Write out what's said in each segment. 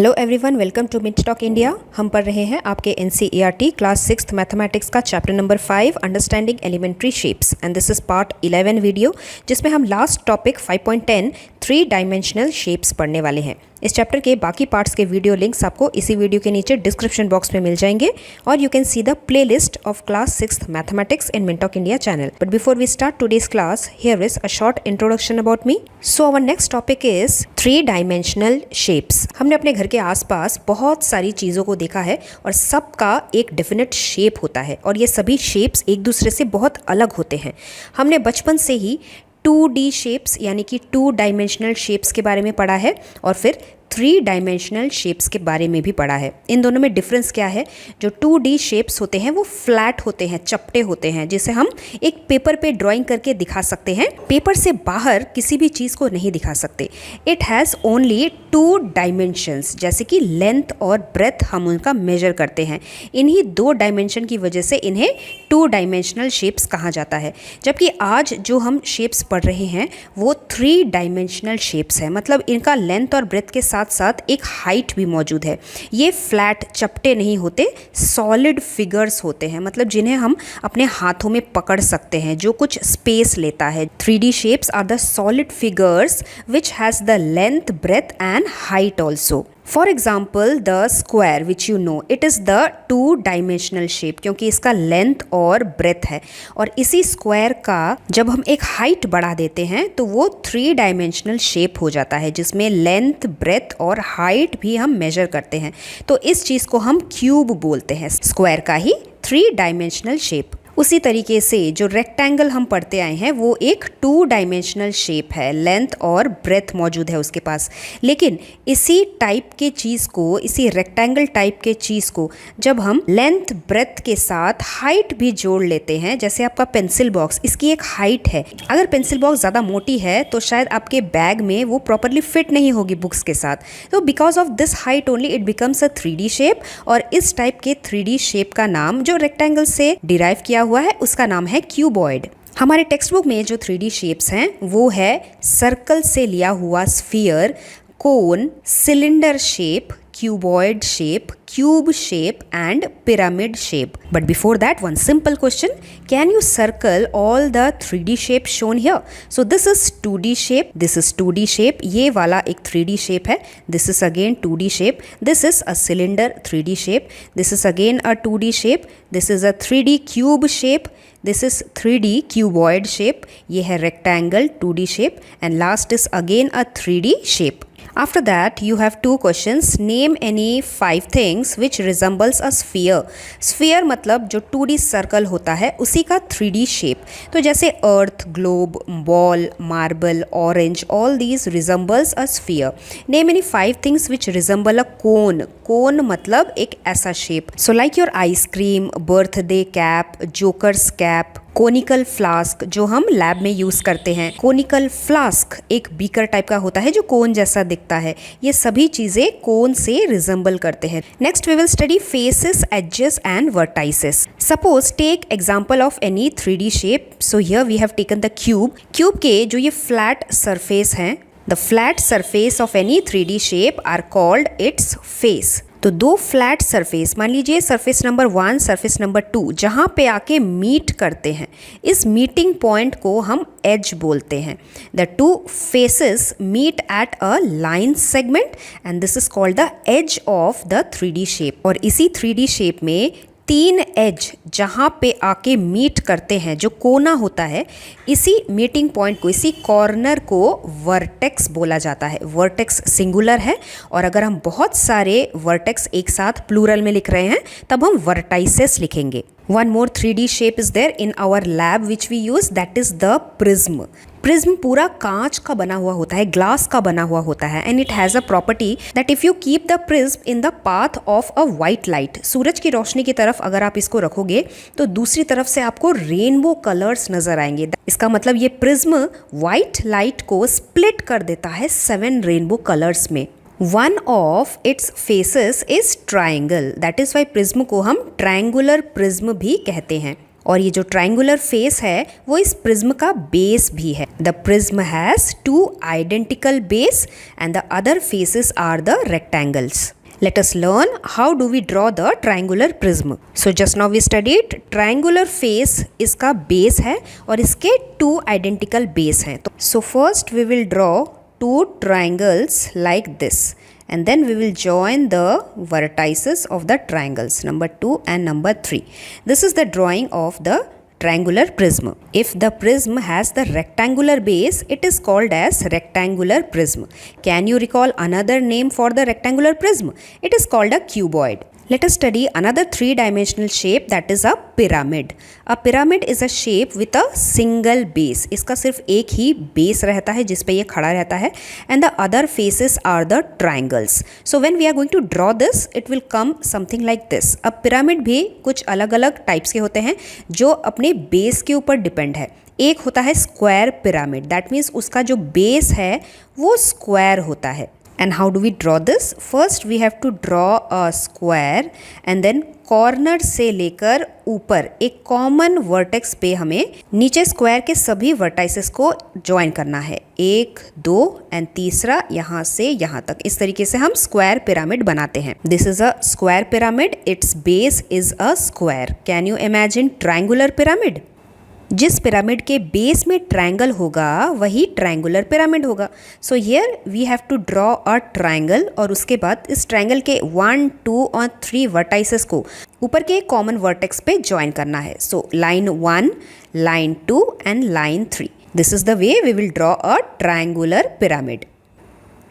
Hello everyone, welcome to mid talk India. हम पढ़ रहे हैं आपके NCERT क्लास 6th मैथमेटिक्स का chapter number 5 understanding elementary shapes and this is part 11 video, जिसमें हम लास्ट टॉपिक 5.10 3 डायमेंशनल शेप्स पढ़ने वाले हैं। इस चैप्टर के बाकी पार्ट्स के वीडियो लिंक्स आपको इसी वीडियो के नीचे डिस्क्रिप्शन बॉक्स में मिल जाएंगे और you can see the playlist of class 6th mathematics in mid talk India channel. But before we start today's class, here is a short introduction about me. So our next topic is 3 dimensional shapes. हमने अपने घर के आसपास बहुत सारी चीज़ों को देखा है और सबका एक डेफिनेट शेप होता है और ये सभी शेप्स एक दूसरे से बहुत अलग होते हैं। हमने बचपन से ही 2D शेप्स यानी कि 2 डायमेंशनल शेप्स के बारे में पढ़ा है और फिर 3 डायमेंशनल शेप्स के बारे में भी पढ़ा है। इन दोनों में डिफरेंस क्या है? जो 2D शेप्स होते हैं वो फ्लैट होते हैं, चपटे होते हैं, जिसे हम एक पेपर पे ड्राइंग करके दिखा सकते हैं। पेपर से बाहर किसी भी चीज़ को नहीं दिखा सकते। इट हैज़ ओनली 2 डायमेंशंस, जैसे कि लेंथ और ब्रेथ हम उनका मेजर करते हैं। इन्हीं 2 डायमेंशन की वजह से इन्हें 2 डायमेंशनल शेप्स कहा जाता है। जबकि आज जो हम शेप्स पढ़ रहे हैं वो 3 डायमेंशनल शेप्स है, मतलब इनका लेंथ और ब्रेथ के साथ साथ एक हाइट भी मौजूद है। ये फ्लैट चपटे नहीं होते, सॉलिड फिगर्स होते हैं, मतलब जिन्हें हम अपने हाथों में पकड़ सकते हैं, जो कुछ स्पेस लेता है। 3D shapes are the solid figures which has the length, breadth and height also. For example, the square which you know, it is the 2 dimensional shape, क्योंकि इसका लेंथ और ब्रेथ है। और इसी स्क्वायर का जब हम एक हाइट बढ़ा देते हैं तो वो 3 डायमेंशनल शेप हो जाता है, जिसमें लेंथ, ब्रेथ और हाइट भी हम मेजर करते हैं। तो इस चीज़ को हम क्यूब बोलते हैं, स्क्वायर का ही 3 डायमेंशनल शेप। उसी तरीके से जो रेक्टेंगल हम पढ़ते आए हैं वो एक 2 डायमेंशनल शेप है, लेंथ और ब्रेथ मौजूद है उसके पास। लेकिन इसी टाइप के चीज़ को, इसी रेक्टेंगल टाइप के चीज़ को जब हम लेंथ, ब्रेथ के साथ हाइट भी जोड़ लेते हैं, जैसे आपका पेंसिल बॉक्स, इसकी एक हाइट है। अगर पेंसिल बॉक्स ज़्यादा मोटी है तो शायद आपके बैग में वो प्रॉपरली फिट नहीं होगी बुक्स के साथ। तो because of this height only it becomes a 3D shape. और इस टाइप के 3D शेप का नाम जो रेक्टेंगल से डिराइव किया हुआ है उसका नाम है क्यूबॉइड। हमारे टेक्स्ट बुक में जो 3D शेप्स हैं वो है सर्कल से लिया हुआ sphere, cone, cylinder shape, cuboid shape, cube shape and pyramid shape. But before that, one simple question: can you circle all the 3D shapes shown here? So this is 2D shape, this is 2D shape, ये वाला एक 3D shape है, this is again 2D shape, this is a cylinder 3D shape, this is again a 2D shape, this is a 3D cube shape, this is 3D cuboid shape, ये है rectangle 2D shape and last is again a 3D shape. After that, you have 2 questions. Name any 5 things which resembles a sphere. Sphere मतलब जो 2D circle होता है उसी का 3D shape. तो जैसे earth, globe, ball, marble, orange, all these resembles a sphere. Name any 5 things which resemble a cone. Cone मतलब एक ऐसा shape. So like your ice cream, birthday cap, joker's cap, conical flask जो हम lab में use करते हैं। Conical flask एक beaker type का होता है जो कोन जैसा दिखता है। ये सभी चीज़ें कोन से रिजेंबल करते हैं। Next we will study faces, edges and vertices. Suppose take example of any 3D shape. So here we have taken the cube. Cube के जो ये फ्लैट सरफेस हैं, the flat surface of any 3D shape are called its face. तो 2 flat surface, मान लीजिए surface number 1, surface number 2, जहाँ पे आके मीट करते हैं, इस मीटिंग पॉइंट को हम एज बोलते हैं। The 2 faces meet at a line segment and this is called the edge of the 3D shape. और इसी 3D शेप में 3 एज जहाँ पे आके मीट करते हैं, जो कोना होता है, इसी मीटिंग पॉइंट को, इसी कॉर्नर को वर्टेक्स बोला जाता है। वर्टेक्स सिंगुलर है और अगर हम बहुत सारे वर्टेक्स एक साथ प्लूरल में लिख रहे हैं तब हम वर्टाइसेस लिखेंगे। One more 3D shape is there in our lab which we use, that is the prism. Prism पूरा कांच का बना हुआ होता है, ग्लास का बना हुआ होता है and it has a property that if you keep the prism in the path of a white light, सूरज की रोशनी की तरफ अगर आप इसको रखोगे तो दूसरी तरफ से आपको रेनबो कलर्स नजर आएंगे। इसका मतलब ये प्रिज्म वाइट लाइट को स्प्लिट कर देता है 7 रेनबो कलर्स में। One of its faces is triangle, that is why prism को हम ट्रायंगुलर प्रिज्म भी कहते हैं। और ये जो ट्रायंगुलर फेस है वो इस प्रिज्म का बेस भी है। The prism has two identical base and the other faces are the rectangles. Let us learn how do we draw the triangular prism. So just now we studied triangular face इसका base है और इसके two identical base हैं। So first we will draw two triangles like this and then we will join the vertices of the triangles number 2 and number 3. This is the drawing of the triangular prism. If the prism has the rectangular base, it is called as rectangular prism. Can you recall another name for the rectangular prism? It is called a cuboid. Let us study another three-dimensional shape, that is a pyramid. A pyramid is a shape with a single base. इसका सिर्फ एक ही base रहता है जिस पे ये खड़ा रहता है and the other faces are the triangles. So when we are going to draw this, it will come something like this. अब pyramid भी कुछ अलग अलग types के होते हैं जो अपने base के ऊपर depend है। एक होता है square pyramid, that means उसका जो base है वो square होता है। And how do we draw this? First we have to draw a square and then corner से लेकर ऊपर एक कॉमन वर्टेक्स पे हमें नीचे स्क्वायर के सभी वर्टाइसेस को ज्वाइन करना है, 1 2 एंड तीसरा यहाँ से यहाँ तक। इस तरीके से हम स्क्वायर पिरामिड बनाते हैं। This is a square pyramid, its base is a square. Can you imagine triangular pyramid? जिस पिरामिड के बेस में ट्रायंगल होगा वही ट्रायंगुलर पिरामिड होगा। So here we have to draw a triangle और उसके बाद इस ट्रायंगल के 1 2 और 3 वर्टाइसेस को ऊपर के कॉमन वर्टेक्स पे ज्वाइन करना है। So line 1, line 2 and line 3। This is the way we will draw a triangular pyramid.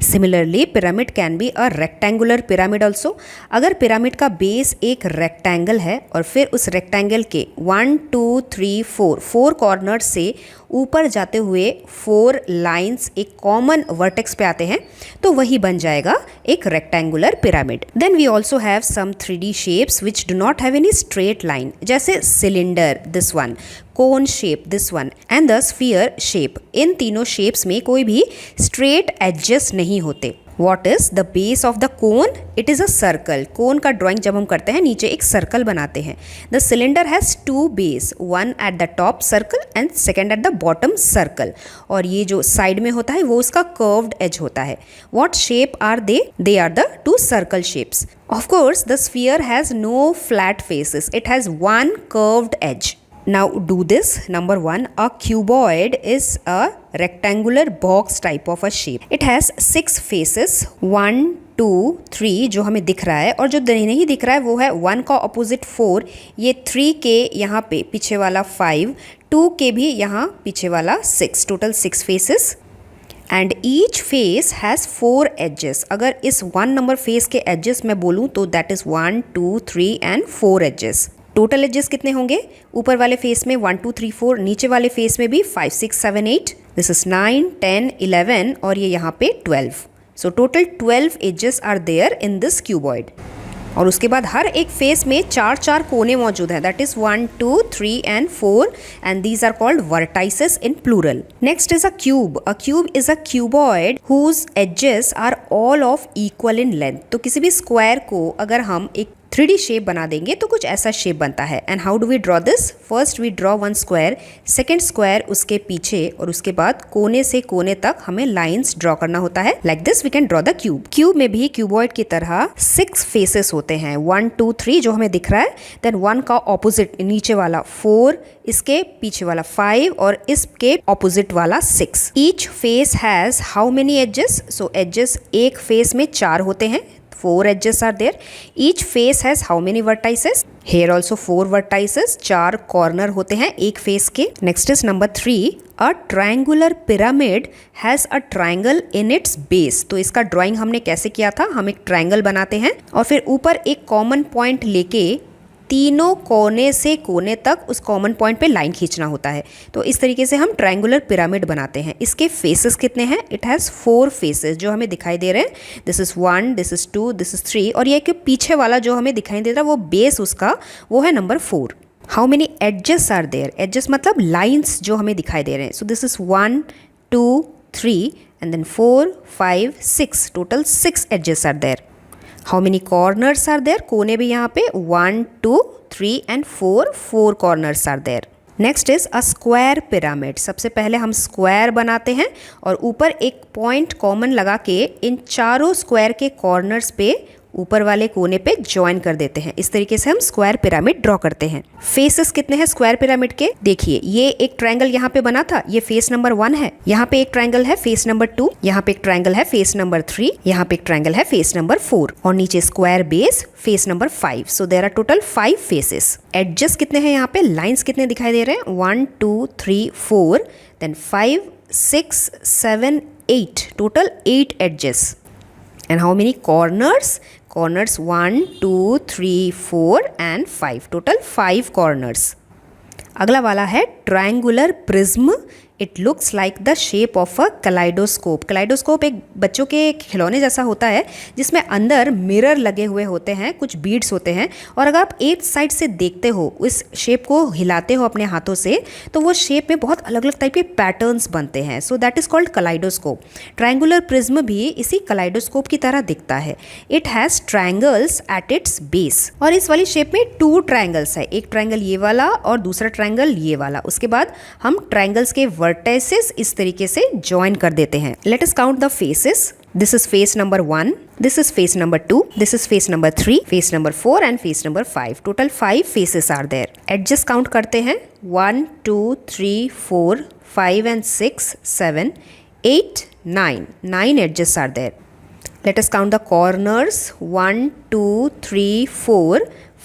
Similarly pyramid can be a rectangular pyramid also. अगर पिरामिड का बेस एक रेक्टेंगल है और फिर उस रेक्टेंगल के 1 2 3 4 कॉर्नर से ऊपर जाते हुए 4 लाइंस एक कॉमन वर्टेक्स पे आते हैं तो वही बन जाएगा एक rectangular pyramid. Then we also have some 3D shapes which do not have any straight line, जैसे cylinder this one, cone shape this one and the sphere shape. इन तीनों शेप्स में कोई भी स्ट्रेट एडजस्ट नहीं होते। What is the base of the cone? It is a circle. कोन का drawing जब हम करते हैं नीचे एक सर्कल बनाते हैं। The cylinder has 2 base, one at the top circle and second at the bottom circle. और ये जो साइड में होता है वो उसका curved edge होता है। What shape are they? They are the 2 circle shapes. Of course, the sphere has no flat faces. It has one curved edge. Now do this. Number 1, a cuboid is a rectangular box type of a shape. It has 6 faces, 1 2 3 जो हमें दिख रहा है, और जो नहीं दिख रहा है वो है 1 का ऑपोजिट 4, ये 3 के यहाँ पे पीछे वाला 5, 2 के भी यहाँ पीछे वाला 6, total 6 faces and each face has 4 edges. अगर इस 1 नंबर फेस के एजेस मैं बोलूँ तो दैट इज़ 1 2 3 एंड 4 एजेस। टोटल एजेस कितने होंगे? ऊपर वाले फेस में 1 2 3 4, नीचे वाले फेस में भी 5 6 7 8, दिस इज 9 10 11 और ये यहाँ पे 12। So total 12 edges are there in this cuboid. और उसके बाद हर एक फेस में 4 कोने मौजूद हैं, that is 1 2 3 and 4 and these are called vertices in plural. Next is a cube. A cube is a cuboid whose edges are all of equal in length. तो किसी भी स्क्वायर को अगर हम एक 3D शेप बना देंगे तो कुछ ऐसा शेप बनता है। And how do we draw this? First we draw 1 square, second square उसके पीछे और उसके बाद कोने से कोने तक हमें लाइंस ड्रॉ करना होता है। Like this we can draw the cube. Cube में भी क्यूबॉइड की तरह 6 फेसेस होते हैं, 1 2 3 जो हमें दिख रहा है, देन 1 का ऑपोजिट नीचे वाला 4, इसके पीछे वाला 5 और इसके ऑपोजिट वाला 6। Each face has how many edges? So edges एक फेस में 4 होते हैं, 4 edges are there. Each face has how many vertices? Here also 4 vertices, 4 corner होते हैं एक face के। Next is number 3. A triangular pyramid has a triangle in its base. तो इसका ड्राइंग हमने कैसे किया था? हम एक ट्रायंगल बनाते हैं और फिर ऊपर एक कॉमन पॉइंट लेके तीनों कोने से कोने तक उस कॉमन पॉइंट पे लाइन खींचना होता है। तो इस तरीके से हम ट्रायंगुलर पिरामिड बनाते हैं। इसके फेसेस कितने हैं? इट हैज़ 4 फेसेस जो हमें दिखाई दे रहे हैं। This is 1, this is 2, this is 3 और ये कि पीछे वाला जो हमें दिखाई दे रहा है वो बेस उसका वो है number 4। How many edges are there? Edges मतलब लाइन्स जो हमें दिखाई दे रहे हैं। So this is 1 2 3 and then 4 5 6, total 6 edges are there. How many corners are there, कोने भी यहाँ पे 1 2 3 and 4 corners are there. Next is a square pyramid. सबसे पहले हम स्क्वायर बनाते हैं और ऊपर एक पॉइंट कॉमन लगा के इन चारों स्क्वायर के कॉर्नर्स पे ऊपर वाले कोने पे ज्वाइन कर देते हैं। इस तरीके से हम स्क्वायर पिरामिड ड्रॉ करते हैं। फेसेस कितने हैं स्क्वायर पिरामिड के, देखिए ये एक ट्रायंगल यहाँ पे बना था, ये फेस नंबर 1 है, यहाँ पे एक ट्रायंगल है फेस नंबर 2, यहाँ पे एक ट्रायंगल है फेस नंबर 3, यहाँ पे एक ट्रायंगल है फेस नंबर 4 और नीचे square base face number 5। So there are total 5 faces. Edges कितने हैं यहाँ पे, लाइन्स कितने दिखाई दे रहे हैं, 1 2 3 4 then 5 6 7 8, total 8 edges. And how many corners? Corners 1 2 3 4 and 5, total 5 corners. अगला वाला है triangular prism. It looks like the shape of a kaleidoscope. Kaleidoscope एक बच्चों के खिलौने जैसा होता है जिसमें अंदर मिरर लगे हुए होते हैं, कुछ बीड्स होते हैं और अगर आप एक साइड से देखते हो, इस शेप को हिलाते हो अपने हाथों से, तो वो शेप में बहुत अलग अलग टाइप के पैटर्न्स बनते हैं। So that is called kaleidoscope. Triangular prism भी इसी कलाइडोस्कोप की तरह दिखता है। It has triangles at its base और इस वाली शेप में 2 ट्रायंगल्स है, एक ट्रायंगल ये वाला और दूसरा ट्रायंगल ये वाला। उसके बाद हम ट्रायंगल्स के वर्टेसेस इस तरीके से ज्वाइन कर देते हैं। Let us count the faces. This is face number 1, this is face number 2, this is face number 3, face number 4 and face number 5। Total 5 faces are there. Edges count करते हैं, 1 2 3 4 5 and 6 7 8 9 edges are there. Let us count the corners, 1 2 3 4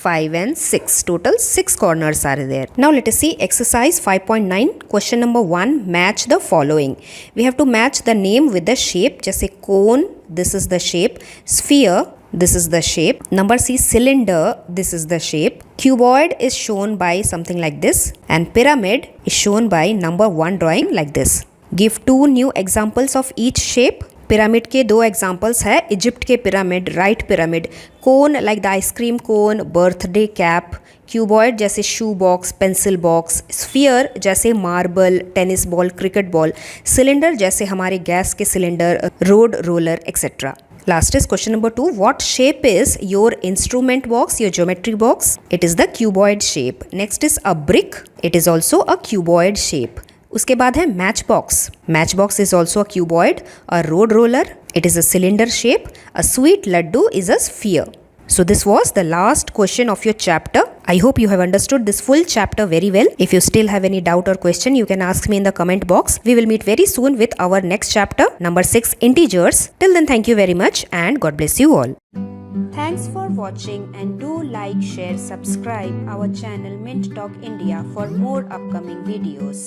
5 and 6, total 6 corners are there. Now let us see exercise 5.9. Question number 1, match the following. We have to match the name with the shape. जैसे cone, this is the shape. Sphere, this is the shape. Number C, cylinder, this is the shape. Cuboid is shown by something like this and pyramid is shown by number 1 drawing like this. Give 2 new examples of each shape. Pyramid के 2 examples है, Egypt के pyramid, right pyramid, cone like the ice cream cone, birthday cap, cuboid जैसे shoe box, pencil box, sphere जैसे marble, tennis ball, cricket ball, cylinder जैसे हमारे gas के cylinder, road roller etcetera. Last is question number 2. What shape is your instrument box, your geometry box? It is the cuboid shape. Next is a brick. It is also a cuboid shape. उसके बाद है match box. Match box is also a cuboid. A road roller, it is a cylinder shape. A sweet laddu is a sphere. So this was the last question of your chapter. I hope you have understood this full chapter very well. If you still have any doubt or question, you can ask me in the comment box. We will meet very soon with our next chapter, number 6, integers. Till then, thank you very much and God bless you all. Thanks for watching and do like, share, subscribe our channel Mint Talk India for more upcoming videos.